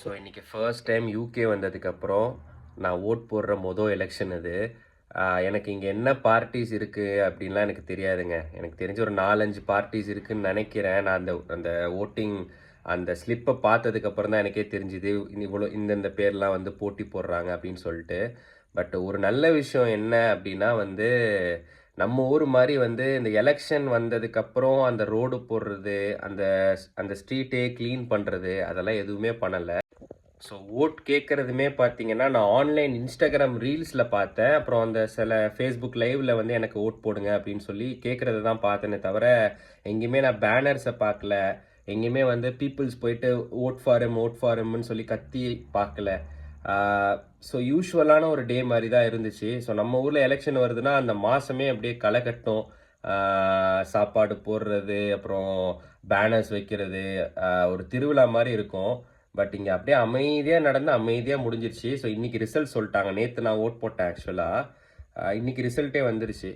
So இன்றைக்கி first time UK வந்ததுக்கப்புறம் நான் ஓட் போடுற மொதல் எலெக்ஷன் இது. எனக்கு இங்கே என்ன பார்ட்டிஸ் இருக்குது அப்படின்லாம் எனக்கு தெரியாதுங்க. எனக்கு தெரிஞ்ச ஒரு 4-5 பார்ட்டிஸ் இருக்குதுன்னு நினைக்கிறேன். நான் அந்த ஓட்டிங் அந்த ஸ்லிப்பை பார்த்ததுக்கப்புறம் தான் எனக்கே தெரிஞ்சுது இவ்வளோ இந்தந்த பேர்லாம் வந்து போட்டி போடுறாங்க அப்படின்னு சொல்லிட்டு. பட் ஒரு நல்ல விஷயம் என்ன அப்படின்னா வந்து நம்ம ஊர் மாதிரி வந்து இந்த எலெக்ஷன் வந்ததுக்கப்புறம் அந்த ரோடு போடுறது, அந்த அந்த ஸ்ட்ரீட்டே க்ளீன் பண்ணுறது அதெல்லாம் எதுவுமே பண்ணலை. ஸோ ஓட் கேட்குறதுமே பார்த்தீங்கன்னா, நான் ஆன்லைன் இன்ஸ்டாகிராம் ரீல்ஸில் பார்த்தேன். அப்புறம் அந்த சில ஃபேஸ்புக் லைவில் வந்து எனக்கு ஓட் போடுங்க அப்படின்னு சொல்லி கேட்குறத தான் பார்த்தேனே தவிர, எங்கேயுமே நான் பேனர்ஸை பார்க்கல. எங்கேயுமே வந்து பீப்புள்ஸ் போயிட்டு ஓட் ஃபார் எம்னு சொல்லி கத்தி பார்க்கல. ஸோ யூஷுவலான ஒரு டே மாதிரி தான் இருந்துச்சு. ஸோ நம்ம ஊரில் எலெக்ஷன் வருதுன்னா அந்த மாதமே அப்படியே களை கட்டும். சாப்பாடு போடுறது, அப்புறம் பேனர்ஸ் வைக்கிறது, ஒரு திருவிழா மாதிரி இருக்கும். பட் இங்கே அப்படியே அமைதியாக நடந்து அமைதியாக முடிஞ்சிருச்சு. ஸோ இன்றைக்கி ரிசல்ட் சொல்லிட்டாங்க. நேற்று நான் ஓட் போட்டேன் ஆக்சுவலாக. இன்றைக்கி ரிசல்ட்டே வந்துருச்சு.